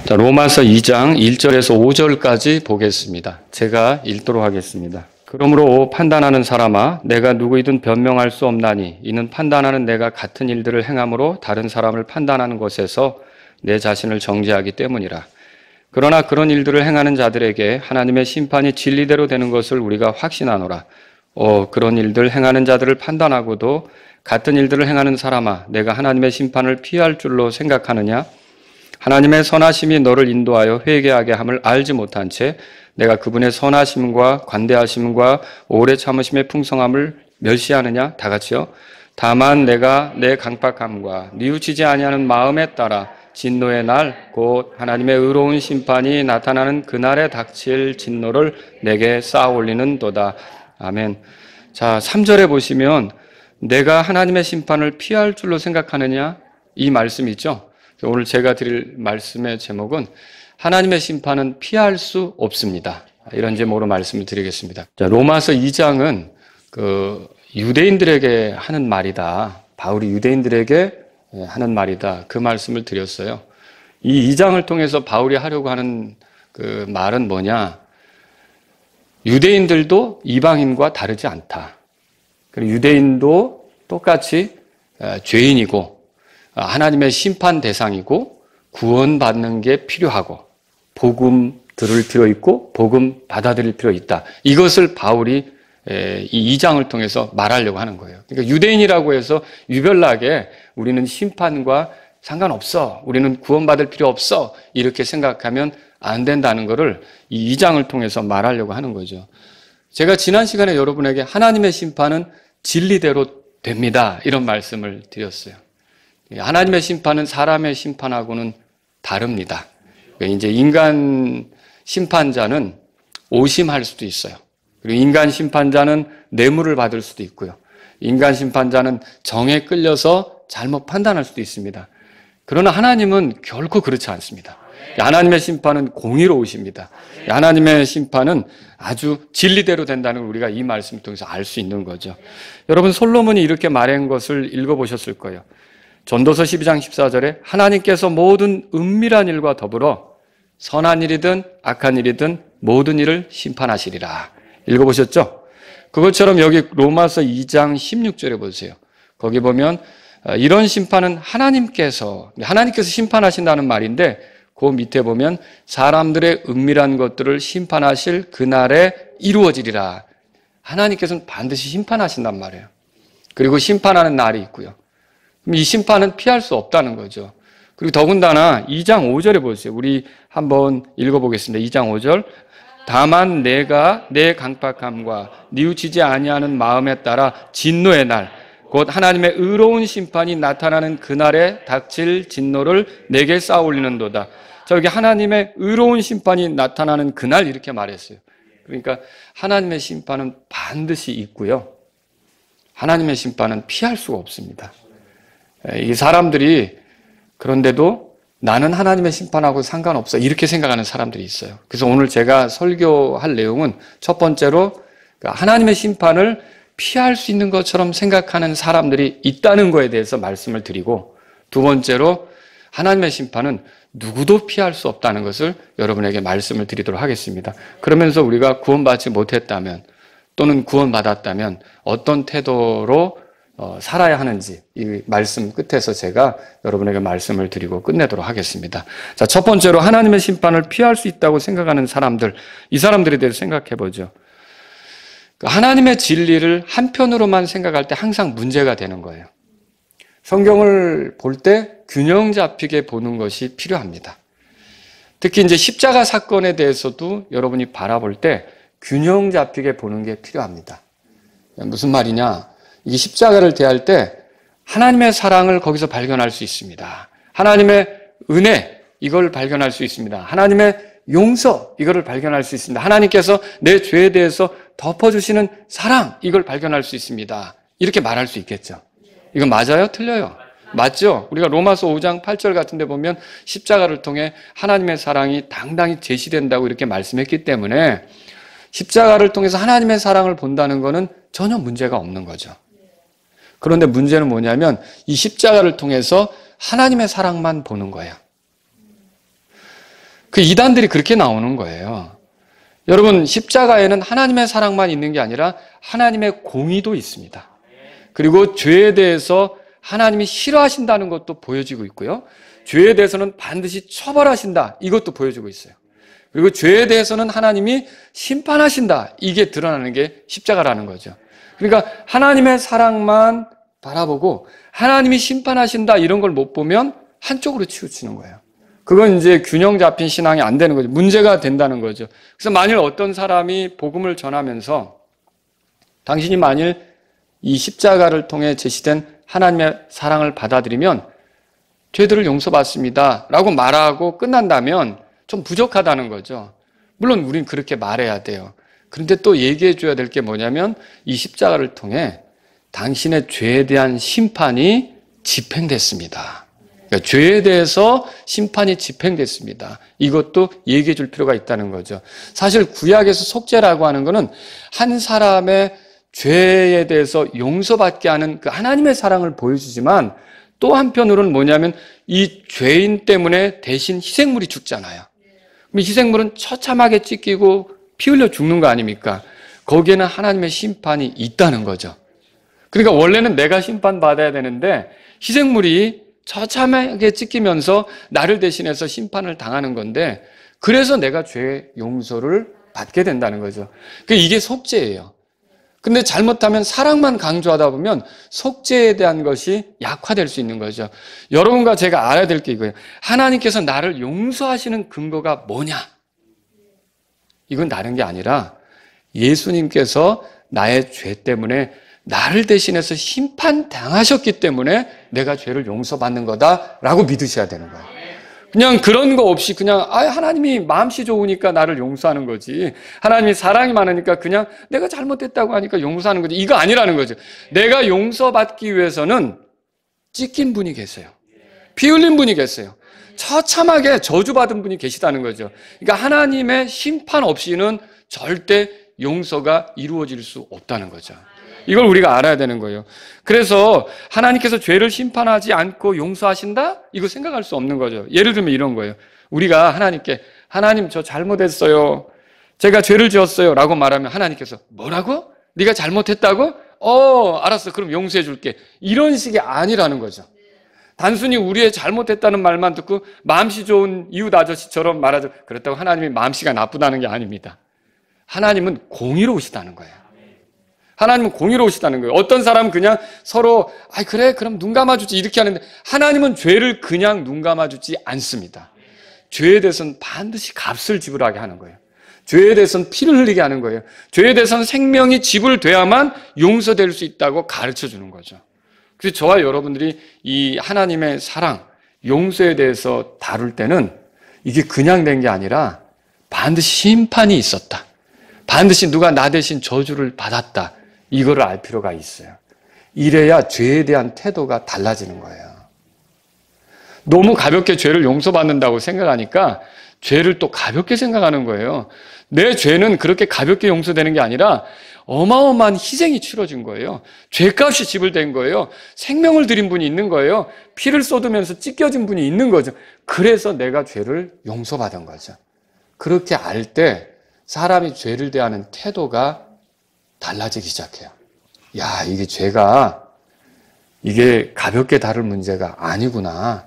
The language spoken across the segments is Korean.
자, 로마서 2장 1절에서 5절까지 보겠습니다. 제가 읽도록 하겠습니다. 그러므로 판단하는 사람아, 내가 누구이든 변명할 수 없나니 이는 판단하는 내가 같은 일들을 행함으로 다른 사람을 판단하는 것에서 내 자신을 정죄하기 때문이라. 그러나 그런 일들을 행하는 자들에게 하나님의 심판이 진리대로 되는 것을 우리가 확신하노라. 그런 일들 행하는 자들을 판단하고도 같은 일들을 행하는 사람아, 내가 하나님의 심판을 피할 줄로 생각하느냐? 하나님의 선하심이 너를 인도하여 회개하게 함을 알지 못한 채 내가 그분의 선하심과 관대하심과 오래 참으심의 풍성함을 멸시하느냐? 다 같이요. 다만 내가 내 강팍함과 뉘우치지 아니하는 마음에 따라 진노의 날, 곧 하나님의 의로운 심판이 나타나는 그날에 닥칠 진노를 내게 쌓아올리는도다. 아멘. 자, 3절에 보시면 내가 하나님의 심판을 피할 줄로 생각하느냐? 이 말씀이 있죠. 오늘 제가 드릴 말씀의 제목은 하나님의 심판은 피할 수 없습니다. 이런 제목으로 말씀을 드리겠습니다. 자, 로마서 2장은 유대인들에게 하는 말이다. 바울이 유대인들에게 하는 말이다. 그 말씀을 드렸어요. 이 2장을 통해서 바울이 하려고 하는 그 말은 뭐냐? 유대인들도 이방인과 다르지 않다. 그리고 유대인도 똑같이 죄인이고 하나님의 심판 대상이고 구원받는 게 필요하고 복음 들을 필요 있고 복음 받아들일 필요 있다. 이것을 바울이 이 2장을 통해서 말하려고 하는 거예요. 그러니까 유대인이라고 해서 유별나게 우리는 심판과 상관없어. 우리는 구원받을 필요 없어. 이렇게 생각하면 안 된다는 것을 이 2장을 통해서 말하려고 하는 거죠. 제가 지난 시간에 여러분에게 하나님의 심판은 진리대로 됩니다. 이런 말씀을 드렸어요. 하나님의 심판은 사람의 심판하고는 다릅니다. 이제 인간 심판자는 오심할 수도 있어요. 그리고 인간 심판자는 뇌물을 받을 수도 있고요. 인간 심판자는 정에 끌려서 잘못 판단할 수도 있습니다. 그러나 하나님은 결코 그렇지 않습니다. 하나님의 심판은 공의로우십니다. 하나님의 심판은 아주 진리대로 된다는 걸 우리가 이 말씀을 통해서 알 수 있는 거죠. 여러분, 솔로몬이 이렇게 말한 것을 읽어보셨을 거예요. 전도서 12장 14절에 하나님께서 모든 은밀한 일과 더불어 선한 일이든 악한 일이든 모든 일을 심판하시리라. 읽어보셨죠? 그것처럼 여기 로마서 2장 16절에 보세요. 거기 보면 이런 심판은 하나님께서 심판하신다는 말인데 그 밑에 보면 사람들의 은밀한 것들을 심판하실 그날에 이루어지리라. 하나님께서는 반드시 심판하신단 말이에요. 그리고 심판하는 날이 있고요. 그럼 이 심판은 피할 수 없다는 거죠. 그리고 더군다나 2장 5절에 보세요. 우리 한번 읽어보겠습니다. 2장 5절. 다만 내가 내 강팍함과 뉘우치지 아니하는 마음에 따라 진노의 날, 곧 하나님의 의로운 심판이 나타나는 그날에 닥칠 진노를 내게 쌓아올리는도다. 자, 여기 하나님의 의로운 심판이 나타나는 그날 이렇게 말했어요. 그러니까 하나님의 심판은 반드시 있고요. 하나님의 심판은 피할 수가 없습니다. 이 사람들이 그런데도 나는 하나님의 심판하고 상관없어 이렇게 생각하는 사람들이 있어요. 그래서 오늘 제가 설교할 내용은 첫 번째로 하나님의 심판을 피할 수 있는 것처럼 생각하는 사람들이 있다는 거에 대해서 말씀을 드리고, 두 번째로 하나님의 심판은 누구도 피할 수 없다는 것을 여러분에게 말씀을 드리도록 하겠습니다. 그러면서 우리가 구원받지 못했다면 또는 구원받았다면 어떤 태도로 살아야 하는지 이 말씀 끝에서 제가 여러분에게 말씀을 드리고 끝내도록 하겠습니다. 자, 첫 번째로 하나님의 심판을 피할 수 있다고 생각하는 사람들, 이 사람들에 대해서 생각해 보죠. 하나님의 진리를 한편으로만 생각할 때 항상 문제가 되는 거예요. 성경을 볼 때 균형 잡히게 보는 것이 필요합니다. 특히 이제 십자가 사건에 대해서도 여러분이 바라볼 때 균형 잡히게 보는 게 필요합니다. 무슨 말이냐? 이 십자가를 대할 때 하나님의 사랑을 거기서 발견할 수 있습니다. 하나님의 은혜, 이걸 발견할 수 있습니다. 하나님의 용서, 이거를 발견할 수 있습니다. 하나님께서 내 죄에 대해서 덮어주시는 사랑, 이걸 발견할 수 있습니다. 이렇게 말할 수 있겠죠. 이거 맞아요? 틀려요? 맞죠? 우리가 로마서 5장 8절 같은 데 보면 십자가를 통해 하나님의 사랑이 당당히 제시된다고 이렇게 말씀했기 때문에 십자가를 통해서 하나님의 사랑을 본다는 것은 전혀 문제가 없는 거죠. 그런데 문제는 뭐냐면 이 십자가를 통해서 하나님의 사랑만 보는 거예요. 그 이단들이 그렇게 나오는 거예요. 여러분, 십자가에는 하나님의 사랑만 있는 게 아니라 하나님의 공의도 있습니다. 그리고 죄에 대해서 하나님이 싫어하신다는 것도 보여지고 있고요. 죄에 대해서는 반드시 처벌하신다. 이것도 보여주고 있어요. 그리고 죄에 대해서는 하나님이 심판하신다. 이게 드러나는 게 십자가라는 거죠. 그러니까 하나님의 사랑만 바라보고 하나님이 심판하신다 이런 걸 못 보면 한쪽으로 치우치는 거예요. 그건 이제 균형 잡힌 신앙이 안 되는 거죠. 문제가 된다는 거죠. 그래서 만일 어떤 사람이 복음을 전하면서 당신이 만일 이 십자가를 통해 제시된 하나님의 사랑을 받아들이면 죄들을 용서받습니다 라고 말하고 끝난다면 좀 부족하다는 거죠. 물론 우린 그렇게 말해야 돼요. 그런데 또 얘기해 줘야 될 게 뭐냐면 이 십자가를 통해 당신의 죄에 대한 심판이 집행됐습니다. 그러니까 죄에 대해서 심판이 집행됐습니다. 이것도 얘기해 줄 필요가 있다는 거죠. 사실 구약에서 속죄라고 하는 거는 한 사람의 죄에 대해서 용서받게 하는 그 하나님의 사랑을 보여주지만 또 한편으로는 뭐냐면 이 죄인 때문에 대신 희생물이 죽잖아요. 그럼 희생물은 처참하게 찢기고 피 흘려 죽는 거 아닙니까? 거기에는 하나님의 심판이 있다는 거죠. 그러니까 원래는 내가 심판받아야 되는데 희생물이 처참하게 찢기면서 나를 대신해서 심판을 당하는 건데 그래서 내가 죄 용서를 받게 된다는 거죠. 이게 속죄예요. 근데 잘못하면 사랑만 강조하다 보면 속죄에 대한 것이 약화될 수 있는 거죠. 여러분과 제가 알아야 될 게 이거예요. 하나님께서 나를 용서하시는 근거가 뭐냐? 이건 다른 게 아니라 예수님께서 나의 죄 때문에 나를 대신해서 심판당하셨기 때문에 내가 죄를 용서받는 거다라고 믿으셔야 되는 거예요. 그냥 그런 거 없이 그냥 하나님이 마음씨 좋으니까 나를 용서하는 거지. 하나님이 사랑이 많으니까 그냥 내가 잘못했다고 하니까 용서하는 거지. 이거 아니라는 거죠. 내가 용서받기 위해서는 찢긴 분이 계세요. 피 흘린 분이 계세요. 처참하게 저주받은 분이 계시다는 거죠. 그러니까 하나님의 심판 없이는 절대 용서가 이루어질 수 없다는 거죠. 이걸 우리가 알아야 되는 거예요. 그래서 하나님께서 죄를 심판하지 않고 용서하신다? 이거 생각할 수 없는 거죠. 예를 들면 이런 거예요. 우리가 하나님께 하나님 저 잘못했어요. 제가 죄를 지었어요. 라고 말하면 하나님께서 뭐라고? 네가 잘못했다고? 알았어. 그럼 용서해 줄게. 이런 식이 아니라는 거죠. 단순히 우리의 잘못했다는 말만 듣고 마음씨 좋은 이웃 아저씨처럼 말하죠. 그렇다고 하나님이 마음씨가 나쁘다는 게 아닙니다. 하나님은 공의로우시다는 거예요. 하나님은 공의로우시다는 거예요. 어떤 사람은 그냥 서로 그래 그럼 눈 감아주지 이렇게 하는데 하나님은 죄를 그냥 눈 감아주지 않습니다. 죄에 대해서는 반드시 값을 지불하게 하는 거예요. 죄에 대해서는 피를 흘리게 하는 거예요. 죄에 대해서는 생명이 지불돼야만 용서될 수 있다고 가르쳐주는 거죠. 그래서 저와 여러분들이 이 하나님의 사랑, 용서에 대해서 다룰 때는 이게 그냥 된 게 아니라 반드시 심판이 있었다. 반드시 누가 나 대신 저주를 받았다. 이거를 알 필요가 있어요. 이래야 죄에 대한 태도가 달라지는 거예요. 너무 가볍게 죄를 용서받는다고 생각하니까 죄를 또 가볍게 생각하는 거예요. 내 죄는 그렇게 가볍게 용서되는 게 아니라 어마어마한 희생이 치러진 거예요. 죄값이 지불된 거예요. 생명을 드린 분이 있는 거예요. 피를 쏟으면서 찢겨진 분이 있는 거죠. 그래서 내가 죄를 용서받은 거죠. 그렇게 알 때 사람이 죄를 대하는 태도가 달라지기 시작해요. 이게 죄가 이게 가볍게 다룰 문제가 아니구나.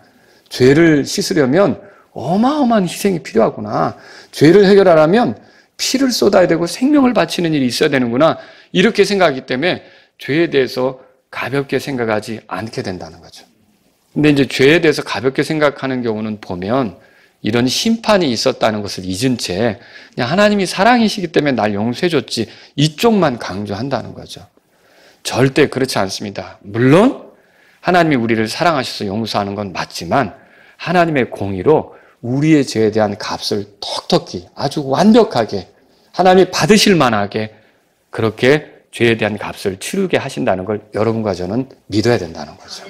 죄를 씻으려면 어마어마한 희생이 필요하구나. 죄를 해결하려면 피를 쏟아야 되고 생명을 바치는 일이 있어야 되는구나. 이렇게 생각하기 때문에 죄에 대해서 가볍게 생각하지 않게 된다는 거죠. 근데 이제 죄에 대해서 가볍게 생각하는 경우는 보면 이런 심판이 있었다는 것을 잊은 채 그냥 하나님이 사랑이시기 때문에 날 용서해줬지 이쪽만 강조한다는 거죠. 절대 그렇지 않습니다. 물론 하나님이 우리를 사랑하셔서 용서하는 건 맞지만 하나님의 공의로 우리의 죄에 대한 값을 톡톡히 아주 완벽하게 하나님이 받으실 만하게 그렇게 죄에 대한 값을 치르게 하신다는 걸 여러분과 저는 믿어야 된다는 거죠.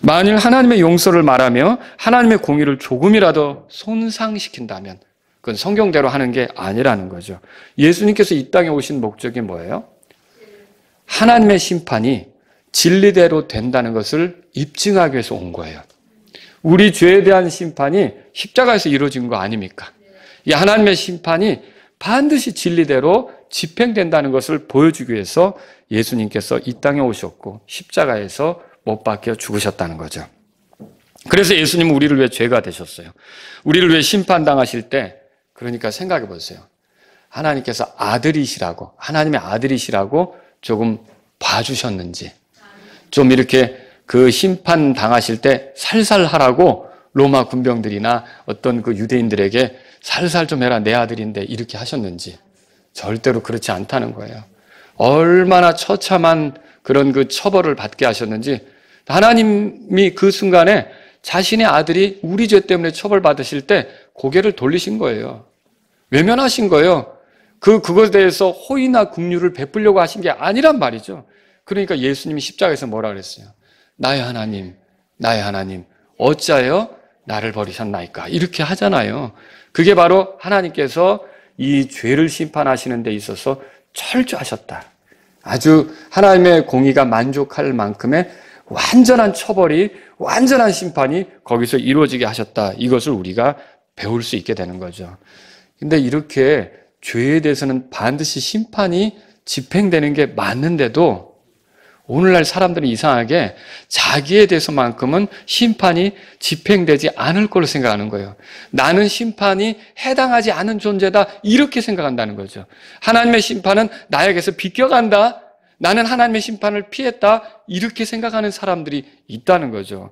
만일 하나님의 용서를 말하며 하나님의 공의를 조금이라도 손상시킨다면 그건 성경대로 하는 게 아니라는 거죠. 예수님께서 이 땅에 오신 목적이 뭐예요? 하나님의 심판이 진리대로 된다는 것을 입증하기 위해서 온 거예요. 우리 죄에 대한 심판이 십자가에서 이루어진 거 아닙니까? 이 하나님의 심판이 반드시 진리대로 집행된다는 것을 보여주기 위해서 예수님께서 이 땅에 오셨고 십자가에서 못 박혀 죽으셨다는 거죠. 그래서 예수님은 우리를 위해 죄가 되셨어요. 우리를 위해 심판당하실 때, 그러니까 생각해 보세요. 하나님께서 아들이시라고, 하나님의 아들이시라고 조금 봐주셨는지, 좀 이렇게 그 심판 당하실 때 살살 하라고 로마 군병들이나 어떤 그 유대인들에게 살살 좀 해라, 내 아들인데, 이렇게 하셨는지, 절대로 그렇지 않다는 거예요. 얼마나 처참한 그런 그 처벌을 받게 하셨는지, 하나님이 그 순간에 자신의 아들이 우리 죄 때문에 처벌받으실 때 고개를 돌리신 거예요. 외면하신 거예요. 그것에 대해서 호의나 긍휼을 베풀려고 하신 게 아니란 말이죠. 그러니까 예수님이 십자가에서 뭐라 그랬어요? 나의 하나님, 나의 하나님, 어찌하여 나를 버리셨나이까? 이렇게 하잖아요. 그게 바로 하나님께서 이 죄를 심판하시는 데 있어서 철저하셨다. 아주 하나님의 공의가 만족할 만큼의 완전한 처벌이, 완전한 심판이 거기서 이루어지게 하셨다. 이것을 우리가 배울 수 있게 되는 거죠. 근데 이렇게 죄에 대해서는 반드시 심판이 집행되는 게 맞는데도 오늘날 사람들은 이상하게 자기에 대해서만큼은 심판이 집행되지 않을 걸로 생각하는 거예요. 나는 심판이 해당하지 않은 존재다, 이렇게 생각한다는 거죠. 하나님의 심판은 나에게서 비껴간다, 나는 하나님의 심판을 피했다, 이렇게 생각하는 사람들이 있다는 거죠.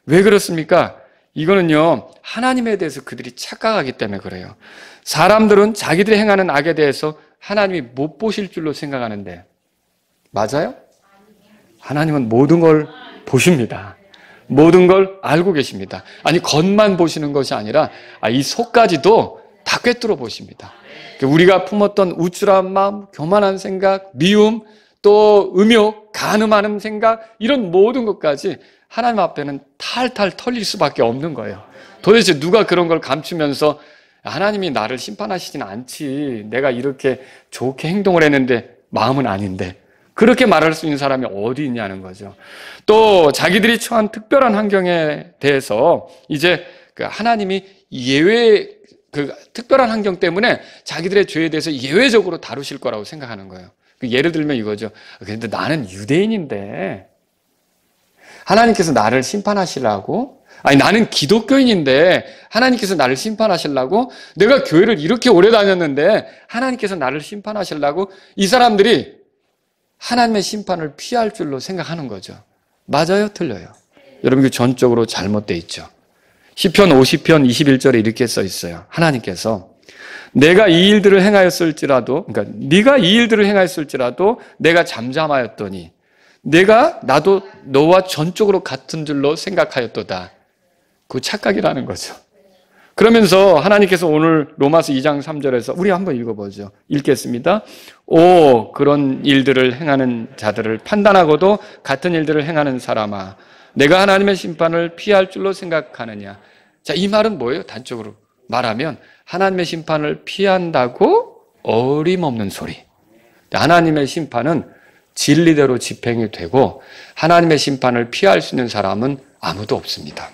왜 그렇습니까? 이거는요, 하나님에 대해서 그들이 착각하기 때문에 그래요. 사람들은 자기들이 행하는 악에 대해서 하나님이 못 보실 줄로 생각하는데, 맞아요? 하나님은 모든 걸 보십니다. 모든 걸 알고 계십니다. 아니, 겉만 보시는 것이 아니라 이 속까지도 다 꿰뚫어 보십니다. 우리가 품었던 우쭐한 마음, 교만한 생각, 미움, 또 음욕, 간음하는 생각, 이런 모든 것까지 하나님 앞에는 탈탈 털릴 수밖에 없는 거예요. 도대체 누가 그런 걸 감추면서 하나님이 나를 심판하시진 않지, 내가 이렇게 좋게 행동을 했는데 마음은 아닌데, 그렇게 말할 수 있는 사람이 어디 있냐는 거죠. 또 자기들이 처한 특별한 환경에 대해서 이제 하나님이 특별한 환경 때문에 자기들의 죄에 대해서 예외적으로 다루실 거라고 생각하는 거예요. 예를 들면 이거죠. 그런데 나는 유대인인데 하나님께서 나를 심판하시려고? 아니, 나는 기독교인인데 하나님께서 나를 심판하시려고? 내가 교회를 이렇게 오래 다녔는데 하나님께서 나를 심판하시려고? 이 사람들이 하나님의 심판을 피할 줄로 생각하는 거죠. 맞아요? 틀려요? 여러분, 그 전적으로 잘못되어 있죠. 시편 50편 21절에 이렇게 써 있어요. 하나님께서 내가 이 일들을 행하였을지라도, 그러니까 네가 이 일들을 행하였을지라도 내가 잠잠하였더니 나도 너와 전적으로 같은 줄로 생각하였도다. 그 착각이라는 거죠. 그러면서 하나님께서 오늘 로마서 2장 3절에서 우리 한번 읽어보죠. 읽겠습니다. 오, 그런 일들을 행하는 자들을 판단하고도 같은 일들을 행하는 사람아, 내가 하나님의 심판을 피할 줄로 생각하느냐. 자, 이 말은 뭐예요? 단적으로 말하면 하나님의 심판을 피한다고 어림없는 소리. 하나님의 심판은 진리대로 집행이 되고 하나님의 심판을 피할 수 있는 사람은 아무도 없습니다.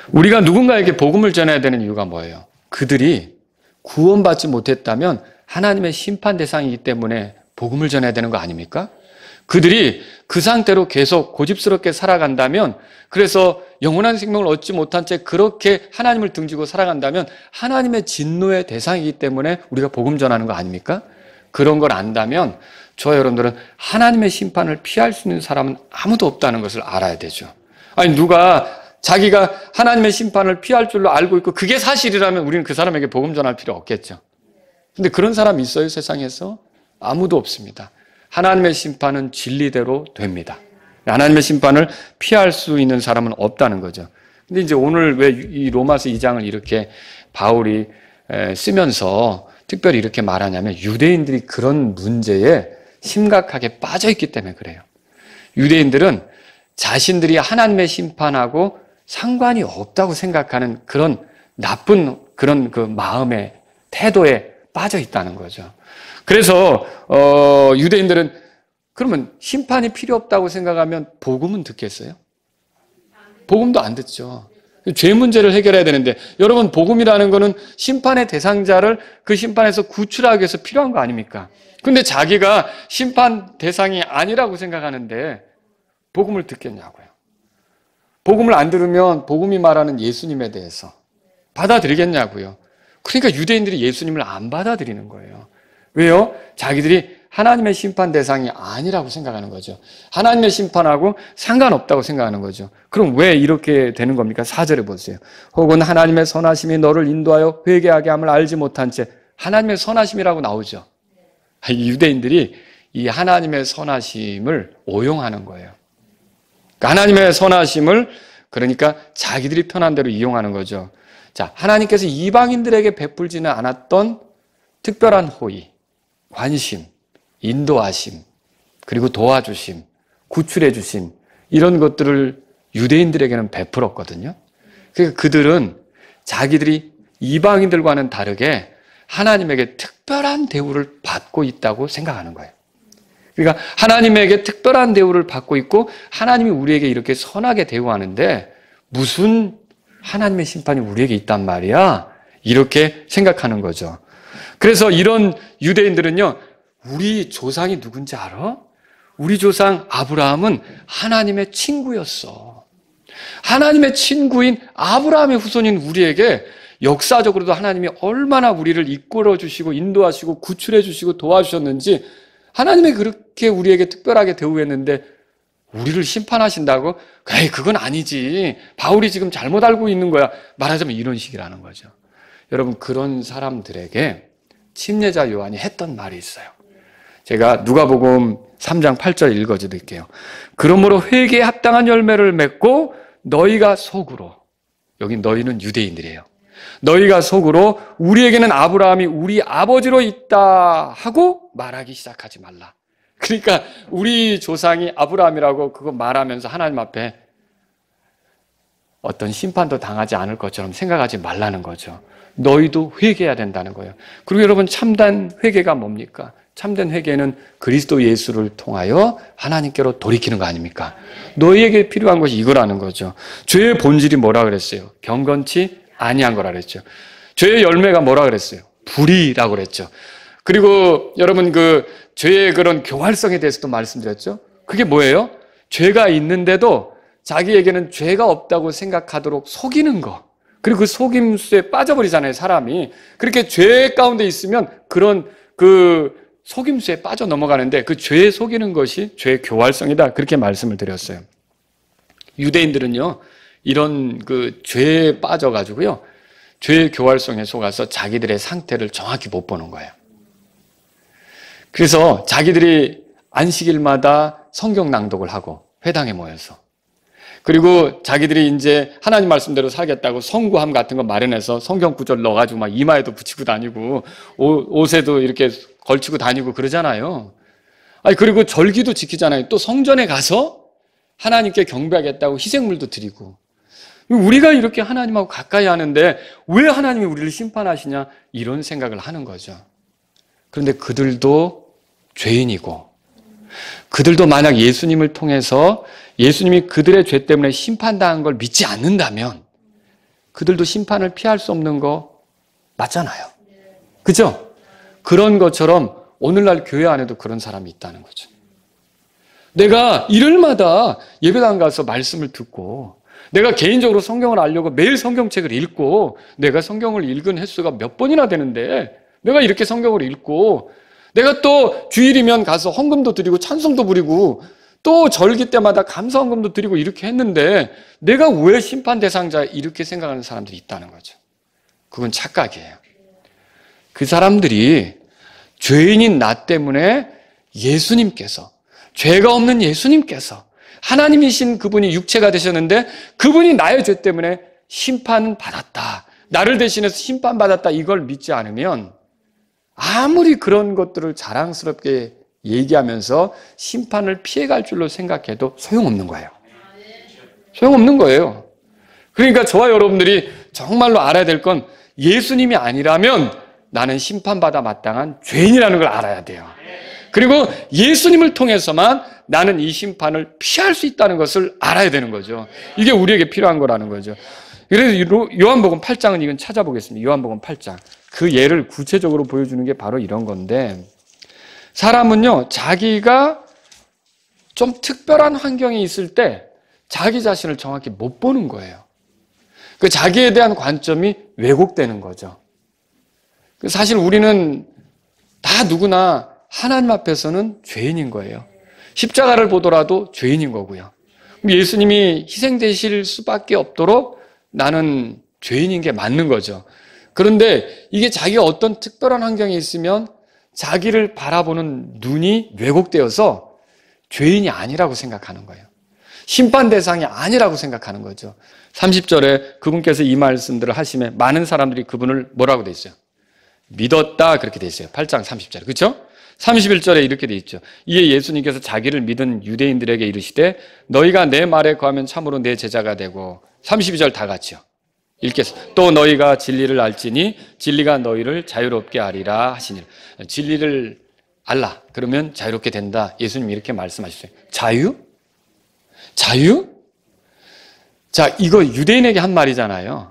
우리가 누군가에게 복음을 전해야 되는 이유가 뭐예요? 그들이 구원받지 못했다면 하나님의 심판 대상이기 때문에 복음을 전해야 되는 거 아닙니까? 그들이 그 상태로 계속 고집스럽게 살아간다면, 그래서 영원한 생명을 얻지 못한 채 그렇게 하나님을 등지고 살아간다면 하나님의 진노의 대상이기 때문에 우리가 복음 전하는 거 아닙니까? 그런 걸 안다면 저와 여러분들은 하나님의 심판을 피할 수 있는 사람은 아무도 없다는 것을 알아야 되죠. 아니, 누가 자기가 하나님의 심판을 피할 줄로 알고 있고 그게 사실이라면 우리는 그 사람에게 복음 전할 필요 없겠죠. 근데 그런 사람이 있어요, 세상에서? 아무도 없습니다. 하나님의 심판은 진리대로 됩니다. 하나님의 심판을 피할 수 있는 사람은 없다는 거죠. 근데 이제 오늘 왜 이 로마서 2장을 이렇게 바울이 쓰면서 특별히 이렇게 말하냐면 유대인들이 그런 문제에 심각하게 빠져있기 때문에 그래요. 유대인들은 자신들이 하나님의 심판하고 상관이 없다고 생각하는 그런 나쁜 그런 그 마음의 태도에 빠져 있다는 거죠. 그래서 유대인들은 그러면 심판이 필요 없다고 생각하면 복음은 듣겠어요? 복음도 안 듣죠. 죄 문제를 해결해야 되는데, 여러분, 복음이라는 거는 심판의 대상자를 그 심판에서 구출하기 위해서 필요한 거 아닙니까? 근데 자기가 심판 대상이 아니라고 생각하는데 복음을 듣겠냐고요. 복음을 안 들으면 복음이 말하는 예수님에 대해서 받아들이겠냐고요. 그러니까 유대인들이 예수님을 안 받아들이는 거예요. 왜요? 자기들이 하나님의 심판 대상이 아니라고 생각하는 거죠. 하나님의 심판하고 상관없다고 생각하는 거죠. 그럼 왜 이렇게 되는 겁니까? 4절에 보세요. 혹은 하나님의 선하심이 너를 인도하여 회개하게 함을 알지 못한 채, 하나님의 선하심이라고 나오죠. 이 유대인들이 이 하나님의 선하심을 오용하는 거예요. 하나님의 선하심을 그러니까 자기들이 편한 대로 이용하는 거죠. 자, 하나님께서 이방인들에게 베풀지는 않았던 특별한 호의, 관심, 인도하심, 그리고 도와주심, 구출해 주심, 이런 것들을 유대인들에게는 베풀었거든요. 그러니까 그들은 자기들이 이방인들과는 다르게 하나님에게 특별한 대우를 받고 있다고 생각하는 거예요. 그러니까 하나님에게 특별한 대우를 받고 있고 하나님이 우리에게 이렇게 선하게 대우하는데 무슨 하나님의 심판이 우리에게 있단 말이야? 이렇게 생각하는 거죠. 그래서 이런 유대인들은요, 우리 조상이 누군지 알아? 우리 조상 아브라함은 하나님의 친구였어. 하나님의 친구인 아브라함의 후손인 우리에게 역사적으로도 하나님이 얼마나 우리를 이끌어 주시고 인도하시고 구출해 주시고 도와주셨는지 하나님이 그렇게 우리에게 특별하게 대우했는데 우리를 심판하신다고? 에이, 그건 아니지. 바울이 지금 잘못 알고 있는 거야. 말하자면 이런 식이라는 거죠. 여러분, 그런 사람들에게 침례자 요한이 했던 말이 있어요. 제가 누가복음 3장 8절 읽어드릴게요. 그러므로 회개에 합당한 열매를 맺고 너희가 속으로, 여기 너희는 유대인들이에요. 너희가 속으로 우리에게는 아브라함이 우리 아버지로 있다 하고 말하기 시작하지 말라. 그러니까 우리 조상이 아브라함이라고 그거 말하면서 하나님 앞에 어떤 심판도 당하지 않을 것처럼 생각하지 말라는 거죠. 너희도 회개해야 된다는 거예요. 그리고 여러분, 참된 회개가 뭡니까? 참된 회개는 그리스도 예수를 통하여 하나님께로 돌이키는 거 아닙니까? 너희에게 필요한 것이 이거라는 거죠. 죄의 본질이 뭐라 그랬어요? 경건치 아니한 거라 그랬죠. 죄의 열매가 뭐라 그랬어요? 불의라고 그랬죠. 그리고 여러분, 그 죄의 그런 교활성에 대해서도 말씀드렸죠. 그게 뭐예요? 죄가 있는데도 자기에게는 죄가 없다고 생각하도록 속이는 거. 그리고 그 속임수에 빠져버리잖아요, 사람이. 그렇게 죄 가운데 있으면 그런 그 속임수에 빠져 넘어가는데 그 죄에 속이는 것이 죄의 교활성이다. 그렇게 말씀을 드렸어요. 유대인들은요, 이런 그 죄에 빠져가지고요, 죄의 교활성에 속아서 자기들의 상태를 정확히 못 보는 거예요. 그래서 자기들이 안식일마다 성경 낭독을 하고 회당에 모여서, 그리고 자기들이 이제 하나님 말씀대로 살겠다고 성구함 같은 거 마련해서 성경 구절 넣어가지고 막 이마에도 붙이고 다니고 옷에도 이렇게 걸치고 다니고 그러잖아요. 아니, 그리고 절기도 지키잖아요. 또 성전에 가서 하나님께 경배하겠다고 희생물도 드리고. 우리가 이렇게 하나님하고 가까이 하는데 왜 하나님이 우리를 심판하시냐, 이런 생각을 하는 거죠. 그런데 그들도 죄인이고, 그들도 만약 예수님을 통해서 예수님이 그들의 죄 때문에 심판당한 걸 믿지 않는다면 그들도 심판을 피할 수 없는 거 맞잖아요. 그죠? 그런 것처럼 오늘날 교회 안에도 그런 사람이 있다는 거죠. 내가 일요일마다 예배당 가서 말씀을 듣고, 내가 개인적으로 성경을 알려고 매일 성경책을 읽고, 내가 성경을 읽은 횟수가 몇 번이나 되는데, 내가 이렇게 성경을 읽고, 내가 또 주일이면 가서 헌금도 드리고 찬송도 부리고 또 절기 때마다 감사 헌금도 드리고 이렇게 했는데 내가 왜 심판 대상자, 이렇게 생각하는 사람들이 있다는 거죠. 그건 착각이에요. 그 사람들이 죄인인 나 때문에 예수님께서, 죄가 없는 예수님께서, 하나님이신 그분이 육체가 되셨는데 그분이 나의 죄 때문에 심판받았다, 나를 대신해서 심판받았다, 이걸 믿지 않으면 아무리 그런 것들을 자랑스럽게 얘기하면서 심판을 피해갈 줄로 생각해도 소용없는 거예요. 소용없는 거예요. 그러니까 저와 여러분들이 정말로 알아야 될 건 예수님이 아니라면 나는 심판받아 마땅한 죄인이라는 걸 알아야 돼요. 그리고 예수님을 통해서만 나는 이 심판을 피할 수 있다는 것을 알아야 되는 거죠. 이게 우리에게 필요한 거라는 거죠. 그래서 요한복음 8장은 이건 찾아보겠습니다. 요한복음 8장. 그 예를 구체적으로 보여주는 게 바로 이런 건데, 사람은요, 자기가 좀 특별한 환경에 있을 때 자기 자신을 정확히 못 보는 거예요. 그 자기에 대한 관점이 왜곡되는 거죠. 사실 우리는 다 누구나 하나님 앞에서는 죄인인 거예요. 십자가를 보더라도 죄인인 거고요. 예수님이 희생되실 수밖에 없도록 나는 죄인인 게 맞는 거죠. 그런데 이게 자기가 어떤 특별한 환경에 있으면 자기를 바라보는 눈이 왜곡되어서 죄인이 아니라고 생각하는 거예요. 심판 대상이 아니라고 생각하는 거죠. 30절에 그분께서 이 말씀들을 하시며 많은 사람들이 그분을 뭐라고 돼 있어요? 믿었다, 그렇게 돼 있어요. 8장 30절에. 그렇죠? 31절에 이렇게 돼 있죠. 이에 예수님께서 자기를 믿은 유대인들에게 이르시되 너희가 내 말에 거하면 참으로 내 제자가 되고, 32절 다 같이요. 읽겠습니다. 또 너희가 진리를 알지니 진리가 너희를 자유롭게 하리라 하시니라. 진리를 알라. 그러면 자유롭게 된다. 예수님이 이렇게 말씀하셨어요. 자유? 자유? 자, 이거 유대인에게 한 말이잖아요.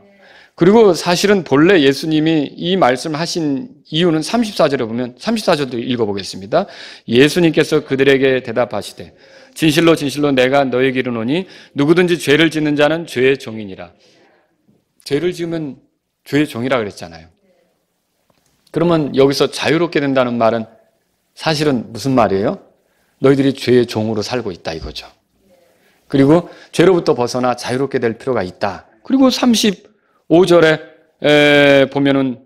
그리고 사실은 본래 예수님이 이 말씀을 하신 이유는 34절에 보면, 34절도 읽어보겠습니다. 예수님께서 그들에게 대답하시되 진실로 진실로 내가 너에게 이르노니 누구든지 죄를 짓는 자는 죄의 종이니라. 죄를 지으면 죄의 종이라 그랬잖아요. 그러면 여기서 자유롭게 된다는 말은 사실은 무슨 말이에요? 너희들이 죄의 종으로 살고 있다 이거죠. 그리고 죄로부터 벗어나 자유롭게 될 필요가 있다. 그리고 35절에 보면은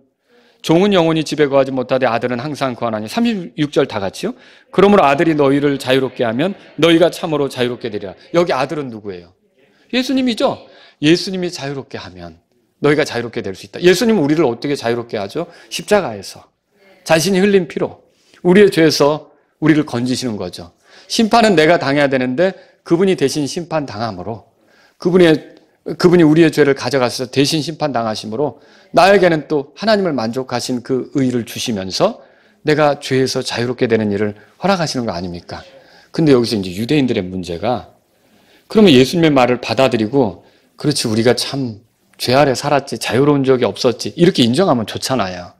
종은 영원히 집에 거하지 못하되 아들은 항상 거하나니, 36절 다 같이요. 그러므로 아들이 너희를 자유롭게 하면 너희가 참으로 자유롭게 되리라. 여기 아들은 누구예요? 예수님이죠. 예수님이 자유롭게 하면 너희가 자유롭게 될 수 있다. 예수님은 우리를 어떻게 자유롭게 하죠? 십자가에서 자신이 흘린 피로 우리의 죄에서 우리를 건지시는 거죠. 심판은 내가 당해야 되는데 그분이 대신 심판 당함으로, 그분이 우리의 죄를 가져가셔서 대신 심판 당하심으로 나에게는 또 하나님을 만족하신 그 의의를 주시면서 내가 죄에서 자유롭게 되는 일을 허락하시는 거 아닙니까? 근데 여기서 이제 유대인들의 문제가, 그러면 예수님의 말을 받아들이고 그렇지 우리가 참 죄 아래 살았지 자유로운 적이 없었지 이렇게 인정하면 좋잖아요.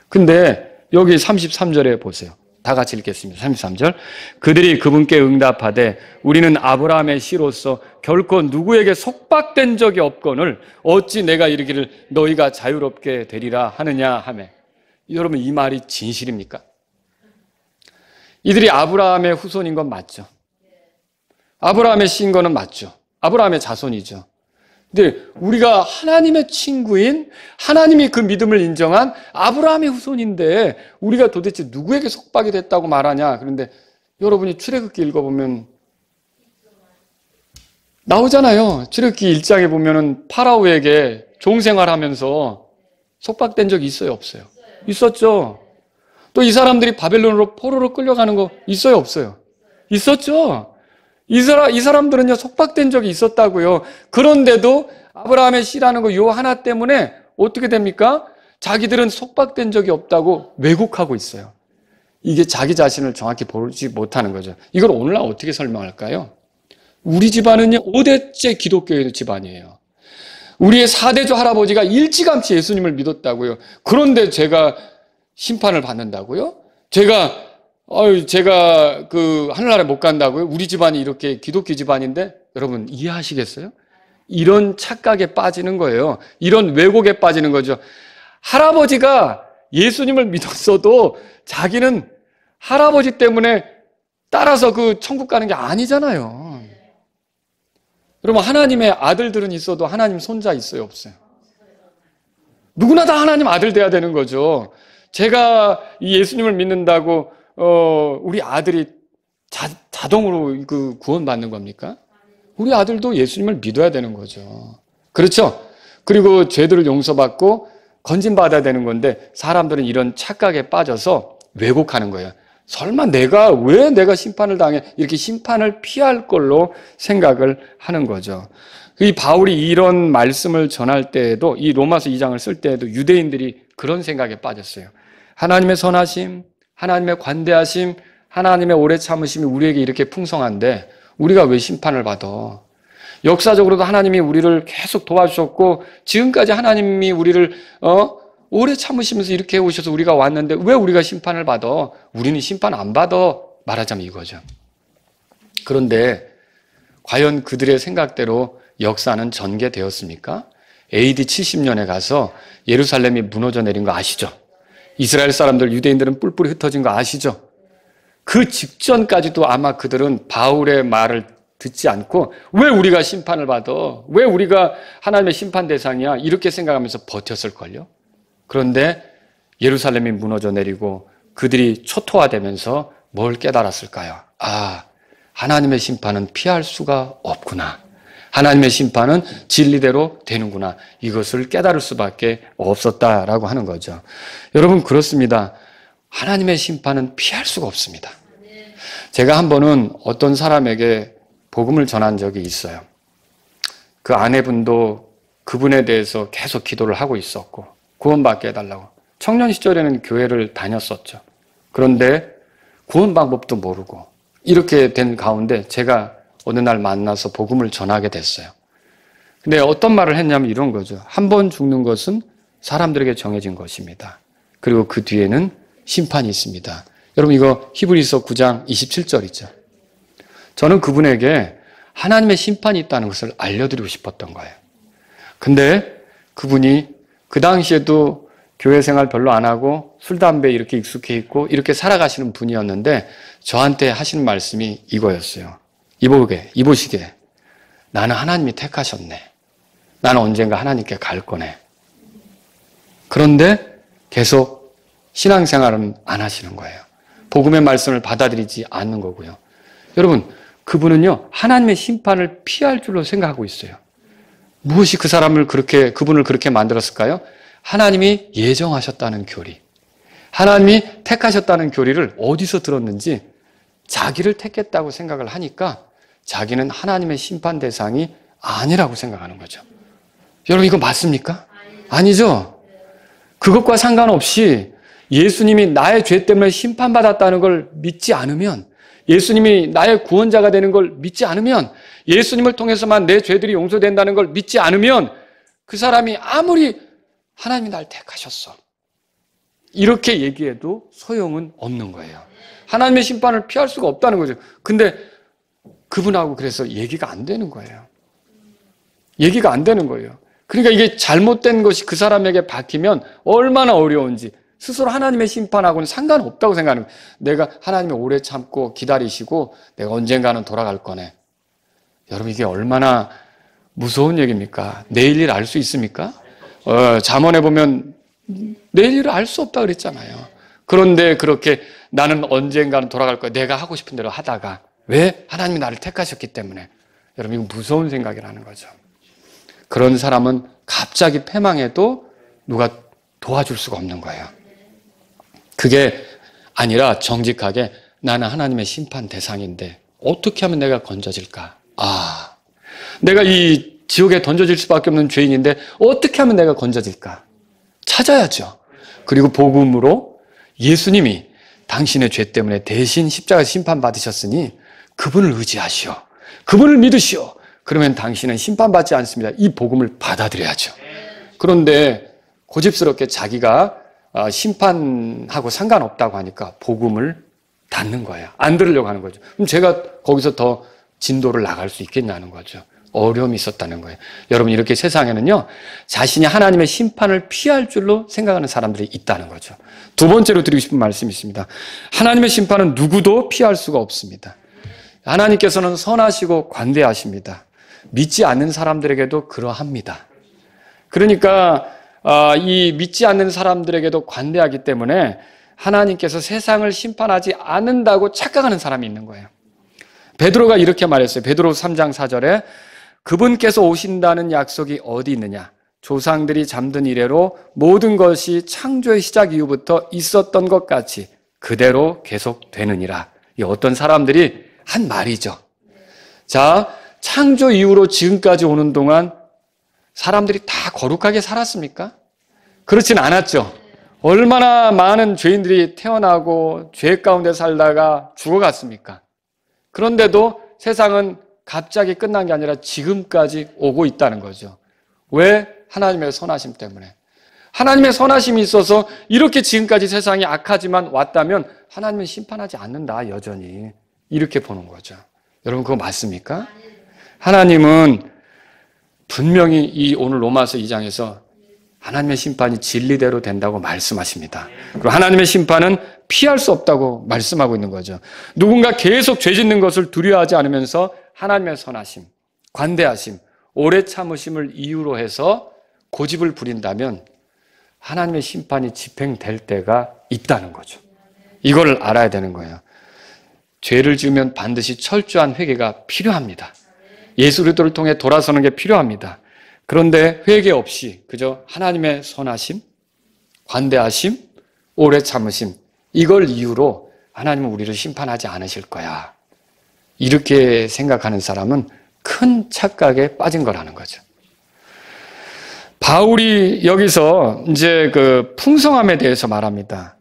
근데 여기 33절에 보세요. 다 같이 읽겠습니다. 33절. 그들이 그분께 응답하되 우리는 아브라함의 씨로서 결코 누구에게 속박된 적이 없거늘 어찌 내가 이르기를 너희가 자유롭게 되리라 하느냐 하며. 여러분, 이 말이 진실입니까? 이들이 아브라함의 후손인 건 맞죠. 아브라함의 씨인 거는 맞죠. 아브라함의 자손이죠. 근데 우리가 하나님의 친구인, 하나님이 그 믿음을 인정한 아브라함의 후손인데 우리가 도대체 누구에게 속박이 됐다고 말하냐? 그런데 여러분이 출애굽기 읽어보면 나오잖아요. 출애굽기 1장에 보면은 파라오에게 종생활하면서 속박된 적이 있어요, 없어요? 있었죠. 또 이 사람들이 바벨론으로 포로로 끌려가는 거 있어요, 없어요? 있었죠. 이 사람들은요, 속박된 적이 있었다고요. 그런데도 아브라함의 씨라는 거 요 하나 때문에 어떻게 됩니까? 자기들은 속박된 적이 없다고 왜곡하고 있어요. 이게 자기 자신을 정확히 보지 못하는 거죠. 이걸 오늘날 어떻게 설명할까요? 우리 집안은요, 5대째 기독교의 집안이에요. 우리의 4대조 할아버지가 일찌감치 예수님을 믿었다고요. 그런데 제가 심판을 받는다고요? 제가 하늘나라에 못 간다고요? 우리 집안이 이렇게 기독교 집안인데, 여러분 이해하시겠어요? 이런 착각에 빠지는 거예요. 이런 왜곡에 빠지는 거죠. 할아버지가 예수님을 믿었어도 자기는 할아버지 때문에 따라서 그 천국 가는 게 아니잖아요. 여러분, 하나님의 아들들은 있어도 하나님 손자 있어요, 없어요? 누구나 다 하나님 아들 돼야 되는 거죠. 제가 이 예수님을 믿는다고 우리 아들이 자동으로 그 구원받는 겁니까? 우리 아들도 예수님을 믿어야 되는 거죠. 그렇죠? 그리고 죄들을 용서받고 건진받아야 되는 건데 사람들은 이런 착각에 빠져서 왜곡하는 거예요. 설마 왜 내가 심판을 당해? 이렇게 심판을 피할 걸로 생각을 하는 거죠. 이 바울이 이런 말씀을 전할 때에도, 이 로마서 2장을 쓸 때에도 유대인들이 그런 생각에 빠졌어요. 하나님의 선하심, 하나님의 관대하심, 하나님의 오래 참으심이 우리에게 이렇게 풍성한데 우리가 왜 심판을 받아? 역사적으로도 하나님이 우리를 계속 도와주셨고 지금까지 하나님이 우리를 오래 참으시면서 이렇게 해오셔서 우리가 왔는데 왜 우리가 심판을 받아? 우리는 심판 안 받아. 말하자면 이거죠. 그런데 과연 그들의 생각대로 역사는 전개되었습니까? AD 70년에 가서 예루살렘이 무너져 내린 거 아시죠? 이스라엘 사람들, 유대인들은 뿔뿔이 흩어진 거 아시죠? 그 직전까지도 아마 그들은 바울의 말을 듣지 않고 왜 우리가 심판을 받아? 왜 우리가 하나님의 심판 대상이야? 이렇게 생각하면서 버텼을걸요. 그런데 예루살렘이 무너져 내리고 그들이 초토화되면서 뭘 깨달았을까요? 아, 하나님의 심판은 피할 수가 없구나. 하나님의 심판은 진리대로 되는구나. 이것을 깨달을 수밖에 없었다라고 하는 거죠. 여러분 그렇습니다. 하나님의 심판은 피할 수가 없습니다. 제가 한 번은 어떤 사람에게 복음을 전한 적이 있어요. 그 아내분도 그분에 대해서 계속 기도를 하고 있었고 구원받게 해달라고. 청년 시절에는 교회를 다녔었죠. 그런데 구원 방법도 모르고 이렇게 된 가운데 제가 어느 날 만나서 복음을 전하게 됐어요. 근데 어떤 말을 했냐면 이런 거죠. 한 번 죽는 것은 사람들에게 정해진 것입니다. 그리고 그 뒤에는 심판이 있습니다. 여러분 이거 히브리서 9장 27절이죠. 저는 그분에게 하나님의 심판이 있다는 것을 알려드리고 싶었던 거예요. 근데 그분이 그 당시에도 교회 생활 별로 안 하고 술, 담배 이렇게 익숙해 있고 이렇게 살아가시는 분이었는데 저한테 하시는 말씀이 이거였어요. 이보시게. 나는 하나님이 택하셨네. 나는 언젠가 하나님께 갈 거네. 그런데 계속 신앙생활은 안 하시는 거예요. 복음의 말씀을 받아들이지 않는 거고요. 여러분, 그분은요, 하나님의 심판을 피할 줄로 생각하고 있어요. 무엇이 그분을 그렇게 만들었을까요? 하나님이 예정하셨다는 교리. 하나님이 택하셨다는 교리를 어디서 들었는지 자기를 택했다고 생각을 하니까 자기는 하나님의 심판 대상이 아니라고 생각하는 거죠. 여러분 이거 맞습니까? 아니죠? 그것과 상관없이 예수님이 나의 죄 때문에 심판받았다는 걸 믿지 않으면, 예수님이 나의 구원자가 되는 걸 믿지 않으면, 예수님을 통해서만 내 죄들이 용서된다는 걸 믿지 않으면 그 사람이 아무리 하나님이 날 택하셨어 이렇게 얘기해도 소용은 없는 거예요. 하나님의 심판을 피할 수가 없다는 거죠. 근데 그분하고 그래서 얘기가 안 되는 거예요. 얘기가 안 되는 거예요. 그러니까 이게 잘못된 것이 그 사람에게 박히면 얼마나 어려운지 스스로 하나님의 심판하고는 상관없다고 생각하는 거예요. 내가 하나님이 오래 참고 기다리시고 내가 언젠가는 돌아갈 거네. 여러분 이게 얼마나 무서운 얘기입니까? 내일 일 알 수 있습니까? 잠언에 보면 내일 일을 알 수 없다 그랬잖아요. 그런데 그렇게 나는 언젠가는 돌아갈 거야. 내가 하고 싶은 대로 하다가 왜? 하나님이 나를 택하셨기 때문에. 여러분 이거 무서운 생각이라는 거죠. 그런 사람은 갑자기 패망해도 누가 도와줄 수가 없는 거예요. 그게 아니라 정직하게 나는 하나님의 심판 대상인데 어떻게 하면 내가 건져질까? 내가 이 지옥에 던져질 수밖에 없는 죄인인데 어떻게 하면 내가 건져질까? 찾아야죠. 그리고 복음으로 예수님이 당신의 죄 때문에 대신 십자가에서 심판받으셨으니 그분을 의지하시오. 그분을 믿으시오. 그러면 당신은 심판받지 않습니다. 이 복음을 받아들여야죠. 그런데 고집스럽게 자기가 심판하고 상관없다고 하니까 복음을 닫는 거예요. 안 들으려고 하는 거죠. 그럼 제가 거기서 더 진도를 나갈 수 있겠냐는 거죠. 어려움이 있었다는 거예요. 여러분 이렇게 세상에는요, 자신이 하나님의 심판을 피할 줄로 생각하는 사람들이 있다는 거죠. 두 번째로 드리고 싶은 말씀이 있습니다. 하나님의 심판은 누구도 피할 수가 없습니다. 하나님께서는 선하시고 관대하십니다. 믿지 않는 사람들에게도 그러합니다. 그러니까 이 믿지 않는 사람들에게도 관대하기 때문에 하나님께서 세상을 심판하지 않는다고 착각하는 사람이 있는 거예요. 베드로가 이렇게 말했어요. 베드로 3장 4절에 그분께서 오신다는 약속이 어디 있느냐? 조상들이 잠든 이래로 모든 것이 창조의 시작 이후부터 있었던 것 같이 그대로 계속되느니라. 이 어떤 사람들이 한 말이죠. 자, 창조 이후로 지금까지 오는 동안 사람들이 다 거룩하게 살았습니까? 그렇진 않았죠. 얼마나 많은 죄인들이 태어나고 죄 가운데 살다가 죽어갔습니까? 그런데도 세상은 갑자기 끝난 게 아니라 지금까지 오고 있다는 거죠. 왜? 하나님의 선하심 때문에. 하나님의 선하심이 있어서 이렇게 지금까지 세상이 악하지만 왔다면 하나님은 심판하지 않는다, 여전히. 이렇게 보는 거죠. 여러분, 그거 맞습니까? 하나님은 분명히 이 오늘 로마서 2장에서 하나님의 심판이 진리대로 된다고 말씀하십니다. 그리고 하나님의 심판은 피할 수 없다고 말씀하고 있는 거죠. 누군가 계속 죄 짓는 것을 두려워하지 않으면서 하나님의 선하심, 관대하심, 오래 참으심을 이유로 해서 고집을 부린다면 하나님의 심판이 집행될 때가 있다는 거죠. 이걸 알아야 되는 거예요. 죄를 지으면 반드시 철저한 회개가 필요합니다. 예수 그리스도를 통해 돌아서는 게 필요합니다. 그런데 회개 없이 그저 하나님의 선하심, 관대하심, 오래 참으심, 이걸 이유로 하나님은 우리를 심판하지 않으실 거야. 이렇게 생각하는 사람은 큰 착각에 빠진 거라는 거죠. 바울이 여기서 이제 그 풍성함에 대해서 말합니다.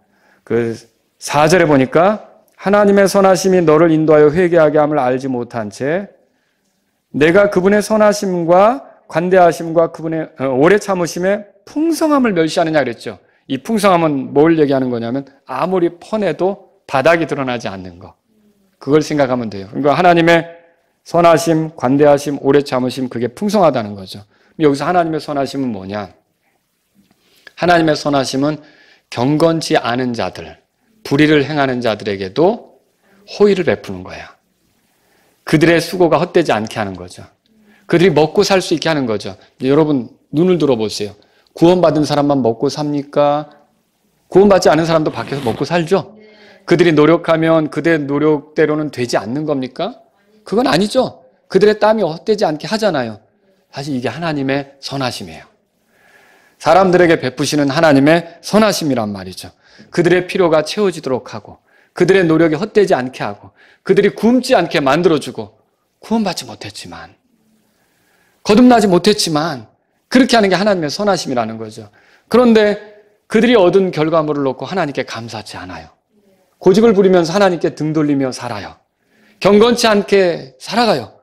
그 4절에 보니까 하나님의 선하심이 너를 인도하여 회개하게 함을 알지 못한 채 내가 그분의 선하심과 관대하심과 그분의 오래 참으심의 풍성함을 멸시하느냐 그랬죠. 이 풍성함은 뭘 얘기하는 거냐면 아무리 퍼내도 바닥이 드러나지 않는 거. 그걸 생각하면 돼요. 그러니까 하나님의 선하심, 관대하심, 오래 참으심, 그게 풍성하다는 거죠. 여기서 하나님의 선하심은 뭐냐? 하나님의 선하심은 경건치 않은 자들, 불의를 행하는 자들에게도 호의를 베푸는 거야. 그들의 수고가 헛되지 않게 하는 거죠. 그들이 먹고 살 수 있게 하는 거죠. 여러분 눈을 들어보세요. 구원받은 사람만 먹고 삽니까? 구원받지 않은 사람도 밖에서 먹고 살죠? 그들이 노력하면 그들의 노력대로는 되지 않는 겁니까? 그건 아니죠. 그들의 땀이 헛되지 않게 하잖아요. 사실 이게 하나님의 선하심이에요. 사람들에게 베푸시는 하나님의 선하심이란 말이죠. 그들의 필요가 채워지도록 하고 그들의 노력이 헛되지 않게 하고 그들이 굶지 않게 만들어주고 구원받지 못했지만 거듭나지 못했지만 그렇게 하는 게 하나님의 선하심이라는 거죠. 그런데 그들이 얻은 결과물을 놓고 하나님께 감사하지 않아요. 고집을 부리면서 하나님께 등 돌리며 살아요. 경건치 않게 살아가요.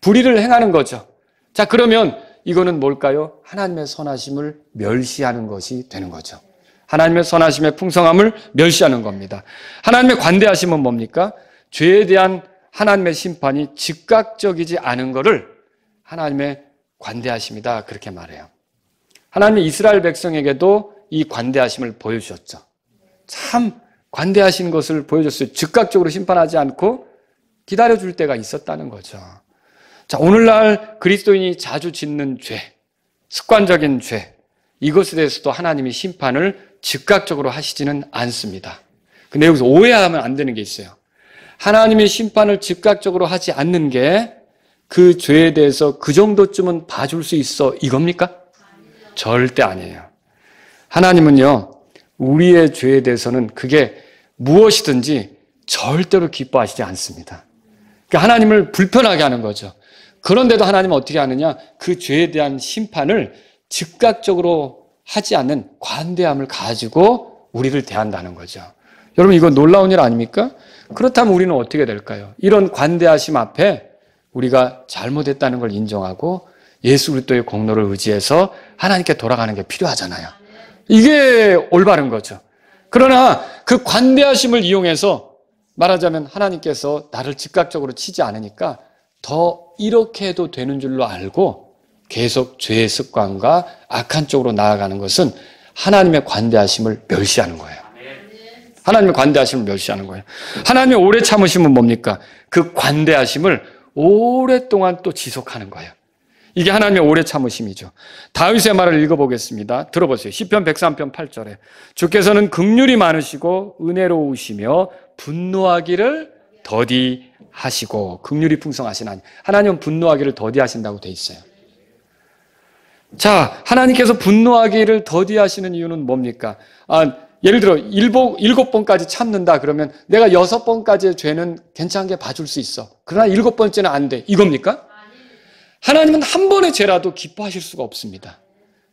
불의를 행하는 거죠. 자, 그러면 이거는 뭘까요? 하나님의 선하심을 멸시하는 것이 되는 거죠. 하나님의 선하심의 풍성함을 멸시하는 겁니다. 하나님의 관대하심은 뭡니까? 죄에 대한 하나님의 심판이 즉각적이지 않은 것을 하나님의 관대하심이다, 그렇게 말해요. 하나님이 이스라엘 백성에게도 이 관대하심을 보여주셨죠. 참 관대하신 것을 보여줬어요. 즉각적으로 심판하지 않고 기다려줄 때가 있었다는 거죠. 자, 오늘날 그리스도인이 자주 짓는 죄, 습관적인 죄, 이것에 대해서도 하나님이 심판을 즉각적으로 하시지는 않습니다. 근데 여기서 오해하면 안 되는 게 있어요. 하나님이 심판을 즉각적으로 하지 않는 게 그 죄에 대해서 그 정도쯤은 봐줄 수 있어, 이겁니까? 절대 아니에요. 하나님은요, 우리의 죄에 대해서는 그게 무엇이든지 절대로 기뻐하시지 않습니다. 그러니까 하나님을 불편하게 하는 거죠. 그런데도 하나님은 어떻게 하느냐? 그 죄에 대한 심판을 즉각적으로 하지 않는 관대함을 가지고 우리를 대한다는 거죠. 여러분, 이거 놀라운 일 아닙니까? 그렇다면 우리는 어떻게 될까요? 이런 관대하심 앞에 우리가 잘못했다는 걸 인정하고 예수 그리스도의 공로를 의지해서 하나님께 돌아가는 게 필요하잖아요. 이게 올바른 거죠. 그러나 그 관대하심을 이용해서 말하자면 하나님께서 나를 즉각적으로 치지 않으니까 더 이렇게 해도 되는 줄로 알고 계속 죄의 습관과 악한 쪽으로 나아가는 것은 하나님의 관대하심을 멸시하는 거예요. 하나님의 관대하심을 멸시하는 거예요. 하나님의 오래 참으심은 뭡니까? 그 관대하심을 오랫동안 또 지속하는 거예요. 이게 하나님의 오래 참으심이죠. 다윗의 말을 읽어보겠습니다. 들어보세요. 시편 103편 8절에 주께서는 긍휼이 많으시고 은혜로우시며 분노하기를 더디하시고, 긍휼이 풍성하신 하나님. 하나님은 분노하기를 더디하신다고 돼 있어요. 자, 하나님께서 분노하기를 더디하시는 이유는 뭡니까? 예를 들어 7번까지 참는다 그러면 내가 6번까지의 죄는 괜찮게 봐줄 수 있어. 그러나 7번째는 안 돼. 이겁니까? 하나님은 한 번의 죄라도 기뻐하실 수가 없습니다.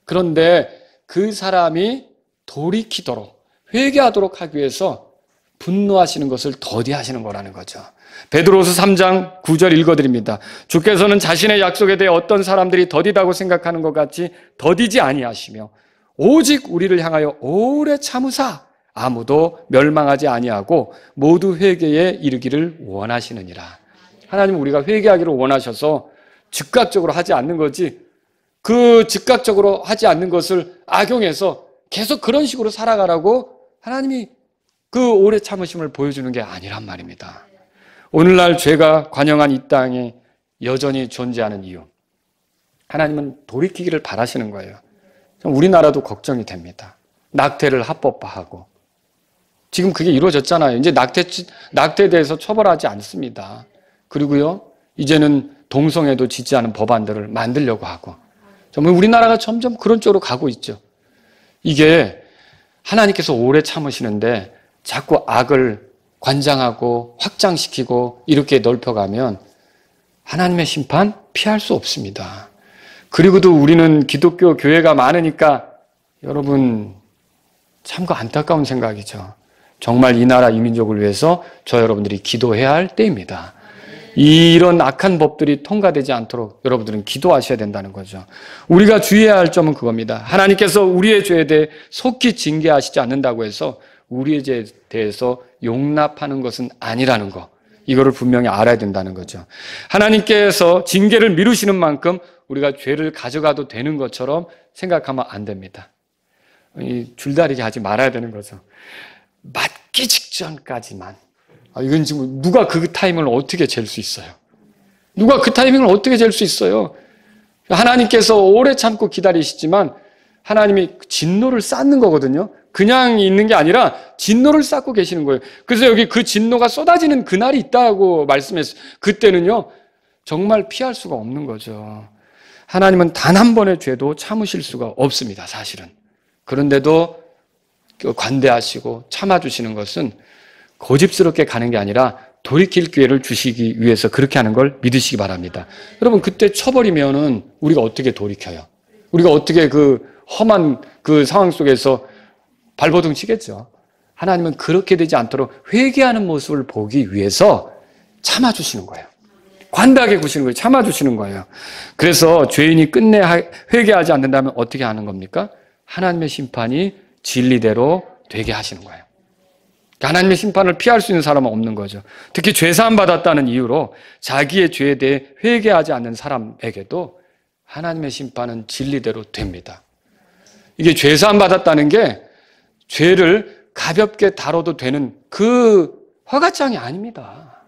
그런데 그 사람이 돌이키도록, 회개하도록 하기 위해서 분노하시는 것을 더디하시는 거라는 거죠. 베드로후서 3장 9절 읽어드립니다. 주께서는 자신의 약속에 대해 어떤 사람들이 더디다고 생각하는 것 같이 더디지 아니하시며 오직 우리를 향하여 오래 참으사 아무도 멸망하지 아니하고 모두 회개에 이르기를 원하시느니라. 하나님은 우리가 회개하기를 원하셔서 즉각적으로 하지 않는 거지, 그 즉각적으로 하지 않는 것을 악용해서 계속 그런 식으로 살아가라고 하나님이 그 오래 참으심을 보여주는 게 아니란 말입니다. 오늘날 죄가 관영한 이 땅에 여전히 존재하는 이유, 하나님은 돌이키기를 바라시는 거예요. 우리나라도 걱정이 됩니다. 낙태를 합법화하고 지금 그게 이루어졌잖아요. 이제 낙태에 대해서 처벌하지 않습니다. 그리고요, 이제는 동성애도 짓지 않은 법안들을 만들려고 하고, 정말 우리나라가 점점 그런 쪽으로 가고 있죠. 이게 하나님께서 오래 참으시는데 자꾸 악을 관장하고 확장시키고 이렇게 넓혀가면 하나님의 심판 피할 수 없습니다. 그리고도 우리는 기독교 교회가 많으니까 여러분 참 그 안타까운 생각이죠. 정말 이 나라 이 민족을 위해서 저 여러분들이 기도해야 할 때입니다. 이런 악한 법들이 통과되지 않도록 여러분들은 기도하셔야 된다는 거죠. 우리가 주의해야 할 점은 그겁니다. 하나님께서 우리의 죄에 대해 속히 징계하시지 않는다고 해서 우리의 죄에 대해서 용납하는 것은 아니라는 거, 이거를 분명히 알아야 된다는 거죠. 하나님께서 징계를 미루시는 만큼 우리가 죄를 가져가도 되는 것처럼 생각하면 안 됩니다. 줄다리기 하지 말아야 되는 거죠. 맞기 직전까지만. 이건 지금 누가 그 타이밍을 어떻게 잴 수 있어요? 누가 그 타이밍을 어떻게 잴 수 있어요? 하나님께서 오래 참고 기다리시지만 하나님이 진노를 쌓는 거거든요. 그냥 있는 게 아니라 진노를 쌓고 계시는 거예요. 그래서 여기 그 진노가 쏟아지는 그날이 있다고 말씀했어요. 그때는요, 정말 피할 수가 없는 거죠. 하나님은 단 한 번의 죄도 참으실 수가 없습니다, 사실은. 그런데도 관대하시고 참아주시는 것은 고집스럽게 가는 게 아니라 돌이킬 기회를 주시기 위해서 그렇게 하는 걸 믿으시기 바랍니다. 여러분, 그때 쳐버리면은 우리가 어떻게 돌이켜요? 우리가 어떻게 그 험한 그 상황 속에서 발버둥 치겠죠. 하나님은 그렇게 되지 않도록 회개하는 모습을 보기 위해서 참아주시는 거예요. 관대하게 구시는 거예요. 참아주시는 거예요. 그래서 죄인이 끝내 회개하지 않는다면 어떻게 하는 겁니까? 하나님의 심판이 진리대로 되게 하시는 거예요. 하나님의 심판을 피할 수 있는 사람은 없는 거죠. 특히 죄사함 받았다는 이유로 자기의 죄에 대해 회개하지 않는 사람에게도 하나님의 심판은 진리대로 됩니다. 이게 죄사함 받았다는 게 죄를 가볍게 다뤄도 되는 그 허가장이 아닙니다.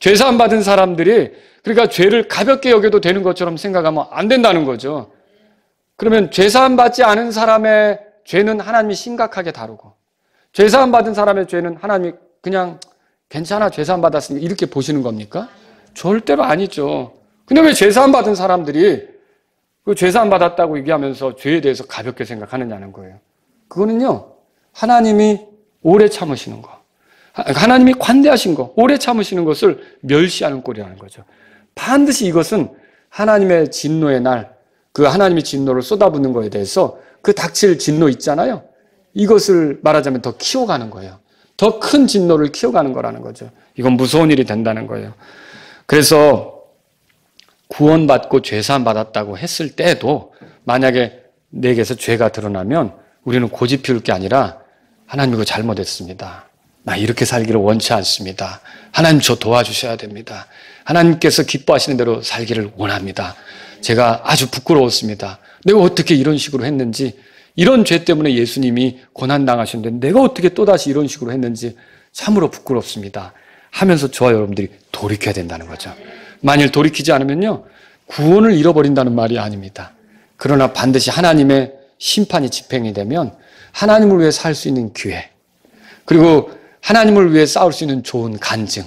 죄사함 받은 사람들이 그러니까 죄를 가볍게 여겨도 되는 것처럼 생각하면 안 된다는 거죠. 그러면 죄사함 받지 않은 사람의 죄는 하나님이 심각하게 다루고, 죄사함 받은 사람의 죄는 하나님이 그냥 괜찮아, 죄사함 받았으니까 이렇게 보시는 겁니까? 절대로 아니죠. 근데 왜 죄사함 받은 사람들이 그 죄사함 받았다고 얘기하면서 죄에 대해서 가볍게 생각하느냐는 거예요. 그거는요, 하나님이 오래 참으시는 거, 하나님이 관대하신 거, 오래 참으시는 것을 멸시하는 꼴이라는 거죠. 반드시 이것은 하나님의 진노의 날, 그 하나님의 진노를 쏟아붓는 거에 대해서 그 닥칠 진노 있잖아요. 이것을 말하자면 더 키워가는 거예요. 더 큰 진노를 키워가는 거라는 거죠. 이건 무서운 일이 된다는 거예요. 그래서 구원받고 죄사함 받았다고 했을 때도 만약에 내게서 죄가 드러나면 우리는 고집 피울 게 아니라 하나님 이거 잘못했습니다. 나 이렇게 살기를 원치 않습니다. 하나님 저 도와주셔야 됩니다. 하나님께서 기뻐하시는 대로 살기를 원합니다. 제가 아주 부끄러웠습니다. 내가 어떻게 이런 식으로 했는지, 이런 죄 때문에 예수님이 고난당하셨는데 내가 어떻게 또다시 이런 식으로 했는지 참으로 부끄럽습니다 하면서 저와 여러분들이 돌이켜야 된다는 거죠. 만일 돌이키지 않으면요, 구원을 잃어버린다는 말이 아닙니다. 그러나 반드시 하나님의 심판이 집행이 되면 하나님을 위해 살 수 있는 기회, 그리고 하나님을 위해 싸울 수 있는 좋은 간증,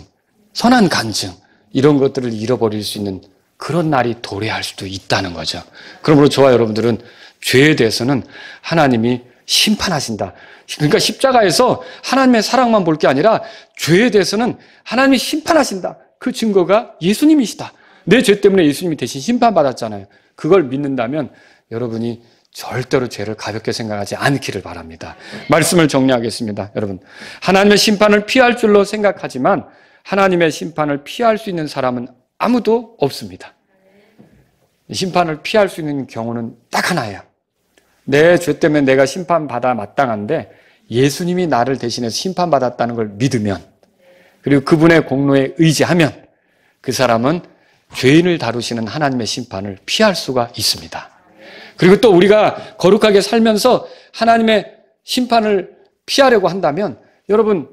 선한 간증, 이런 것들을 잃어버릴 수 있는 그런 날이 도래할 수도 있다는 거죠. 그러므로 저와 여러분들은 죄에 대해서는 하나님이 심판하신다. 그러니까 십자가에서 하나님의 사랑만 볼 게 아니라 죄에 대해서는 하나님이 심판하신다. 그 증거가 예수님이시다. 내 죄 때문에 예수님이 대신 심판받았잖아요. 그걸 믿는다면 여러분이 절대로 죄를 가볍게 생각하지 않기를 바랍니다. 말씀을 정리하겠습니다. 여러분, 하나님의 심판을 피할 줄로 생각하지만 하나님의 심판을 피할 수 있는 사람은 아무도 없습니다. 심판을 피할 수 있는 경우는 딱 하나예요. 내 죄 때문에 내가 심판받아 마땅한데 예수님이 나를 대신해서 심판받았다는 걸 믿으면, 그리고 그분의 공로에 의지하면 그 사람은 죄인을 다루시는 하나님의 심판을 피할 수가 있습니다. 그리고 또 우리가 거룩하게 살면서 하나님의 심판을 피하려고 한다면, 여러분,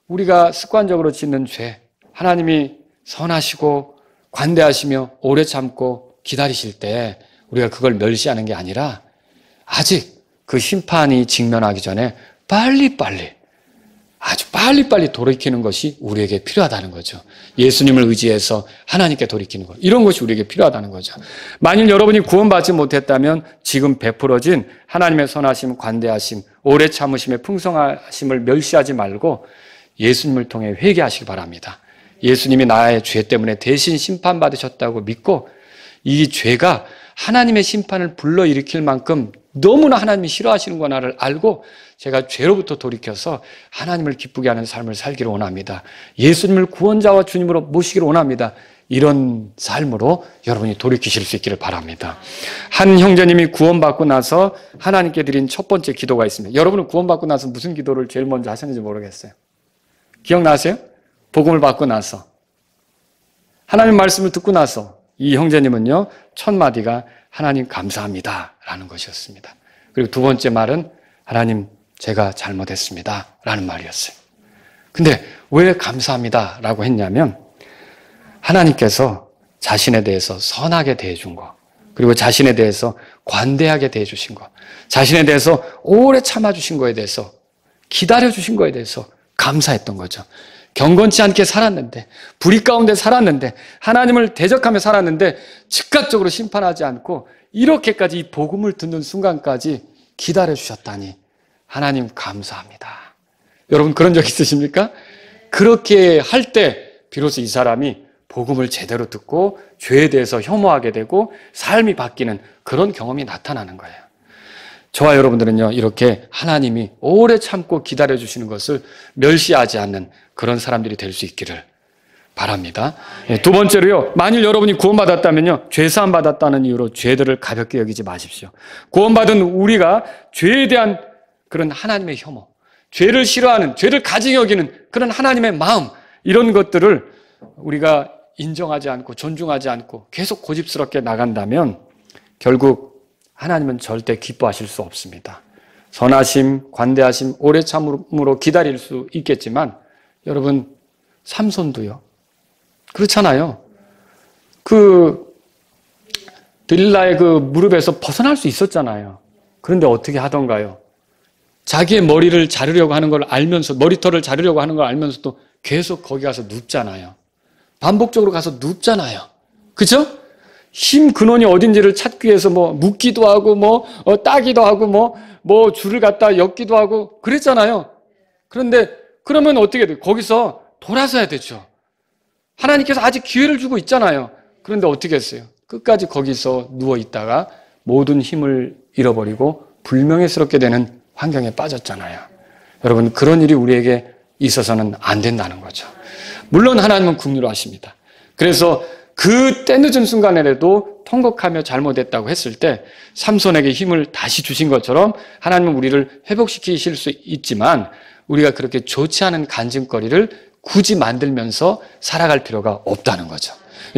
우리가 습관적으로 짓는 죄, 하나님이 선하시고 관대하시며 오래 참고 기다리실 때 우리가 그걸 멸시하는 게 아니라 아직 그 심판이 직면하기 전에 아주 빨리빨리 돌이키는 것이 우리에게 필요하다는 거죠. 예수님을 의지해서 하나님께 돌이키는 것, 이런 것이 우리에게 필요하다는 거죠. 만일 여러분이 구원받지 못했다면 지금 베풀어진 하나님의 선하심, 관대하심, 오래 참으심의 풍성하심을 멸시하지 말고 예수님을 통해 회개하시기 바랍니다. 예수님이 나의 죄 때문에 대신 심판받으셨다고 믿고 이 죄가 하나님의 심판을 불러일으킬 만큼 너무나 하나님이 싫어하시는 거나를 알고 제가 죄로부터 돌이켜서 하나님을 기쁘게 하는 삶을 살기를 원합니다. 예수님을 구원자와 주님으로 모시기를 원합니다. 이런 삶으로 여러분이 돌이키실 수 있기를 바랍니다. 한 형제님이 구원받고 나서 하나님께 드린 첫 번째 기도가 있습니다. 여러분은 구원받고 나서 무슨 기도를 제일 먼저 하셨는지 모르겠어요. 기억나세요? 복음을 받고 나서, 하나님 말씀을 듣고 나서 이 형제님은요, 첫 마디가 하나님 감사합니다 라는 것이었습니다. 그리고 두 번째 말은 하나님 제가 잘못했습니다 라는 말이었어요. 근데 왜 감사합니다 라고 했냐면 하나님께서 자신에 대해서 선하게 대해준 거, 그리고 자신에 대해서 관대하게 대해주신 거, 자신에 대해서 오래 참아주신 거에 대해서, 기다려주신 거에 대해서 감사했던 거죠. 경건치 않게 살았는데, 불의 가운데 살았는데, 하나님을 대적하며 살았는데 즉각적으로 심판하지 않고 이렇게까지 이 복음을 듣는 순간까지 기다려주셨다니 하나님 감사합니다. 여러분 그런 적 있으십니까? 그렇게 할 때 비로소 이 사람이 복음을 제대로 듣고 죄에 대해서 혐오하게 되고 삶이 바뀌는 그런 경험이 나타나는 거예요. 저와 여러분들은요, 이렇게 하나님이 오래 참고 기다려주시는 것을 멸시하지 않는 그런 사람들이 될 수 있기를 바랍니다. 두 번째로요, 만일 여러분이 구원받았다면요, 죄사함 받았다는 이유로 죄들을 가볍게 여기지 마십시오. 구원받은 우리가 죄에 대한 그런 하나님의 혐오, 죄를 싫어하는, 죄를 가증히 여기는 그런 하나님의 마음, 이런 것들을 우리가 인정하지 않고 존중하지 않고 계속 고집스럽게 나간다면 결국 하나님은 절대 기뻐하실 수 없습니다. 선하심, 관대하심, 오래 참음으로 기다릴 수 있겠지만 여러분, 삼손도요, 그렇잖아요. 들릴라의 그 무릎에서 벗어날 수 있었잖아요. 그런데 어떻게 하던가요? 자기의 머리를 자르려고 하는 걸 알면서, 머리털을 자르려고 하는 걸 알면서도 계속 거기 가서 눕잖아요. 반복적으로 가서 눕잖아요. 그죠? 힘 근원이 어딘지를 찾기 위해서 묶기도 하고, 따기도 하고, 줄을 갖다 엮기도 하고, 그랬잖아요. 그런데, 그러면 어떻게 돼요? 거기서 돌아서야 되죠. 하나님께서 아직 기회를 주고 있잖아요. 그런데 어떻게 했어요? 끝까지 거기서 누워있다가 모든 힘을 잃어버리고 불명예스럽게 되는 환경에 빠졌잖아요. 여러분, 그런 일이 우리에게 있어서는 안 된다는 거죠. 물론 하나님은 긍휼하십니다. 그래서 그 때늦은 순간에라도 통곡하며 잘못했다고 했을 때 삼손에게 힘을 다시 주신 것처럼 하나님은 우리를 회복시키실 수 있지만 우리가 그렇게 좋지 않은 간증거리를 굳이 만들면서 살아갈 필요가 없다는 거죠.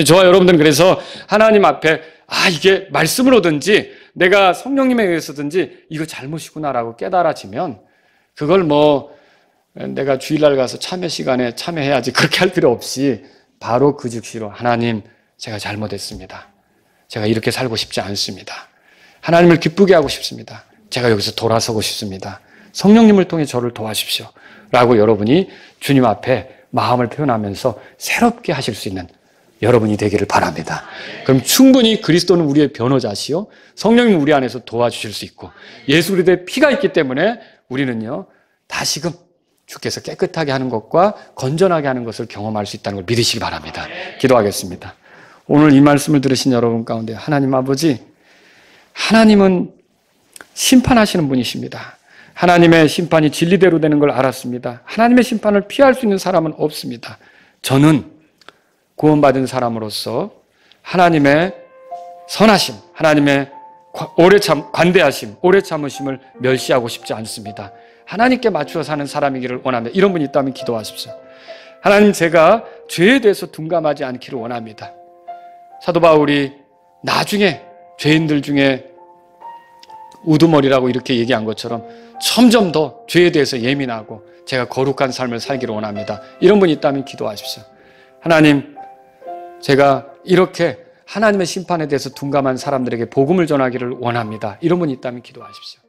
저와 여러분들은 그래서 하나님 앞에 이게 말씀으로든지 내가 성령님에 의해서든지 이거 잘못이구나라고 깨달아지면 그걸 내가 주일날 가서 참회 시간에 참회해야지 그렇게 할 필요 없이 바로 그 즉시로 하나님, 제가 잘못했습니다. 제가 이렇게 살고 싶지 않습니다. 하나님을 기쁘게 하고 싶습니다. 제가 여기서 돌아서고 싶습니다. 성령님을 통해 저를 도와주십시오. 라고 여러분이 주님 앞에 마음을 표현하면서 새롭게 하실 수 있는 여러분이 되기를 바랍니다. 그럼 충분히 그리스도는 우리의 변호자시요, 성령님은 우리 안에서 도와주실 수 있고, 예수 그리스도의 피가 있기 때문에 우리는요, 다시금 주께서 깨끗하게 하는 것과 건전하게 하는 것을 경험할 수 있다는 걸 믿으시기 바랍니다. 기도하겠습니다. 오늘 이 말씀을 들으신 여러분 가운데 하나님 아버지, 하나님은 심판하시는 분이십니다. 하나님의 심판이 진리대로 되는 걸 알았습니다. 하나님의 심판을 피할 수 있는 사람은 없습니다. 저는 구원받은 사람으로서 하나님의 선하심, 하나님의 관대하심, 오래 참으심을 멸시하고 싶지 않습니다. 하나님께 맞추어 사는 사람이기를 원합니다. 이런 분이 있다면 기도하십시오. 하나님, 제가 죄에 대해서 둔감하지 않기를 원합니다. 사도 바울이 나중에 죄인들 중에 우두머리라고 이렇게 얘기한 것처럼 점점 더 죄에 대해서 예민하고 제가 거룩한 삶을 살기를 원합니다. 이런 분이 있다면 기도하십시오. 하나님, 제가 이렇게 하나님의 심판에 대해서 둔감한 사람들에게 복음을 전하기를 원합니다. 이런 분이 있다면 기도하십시오.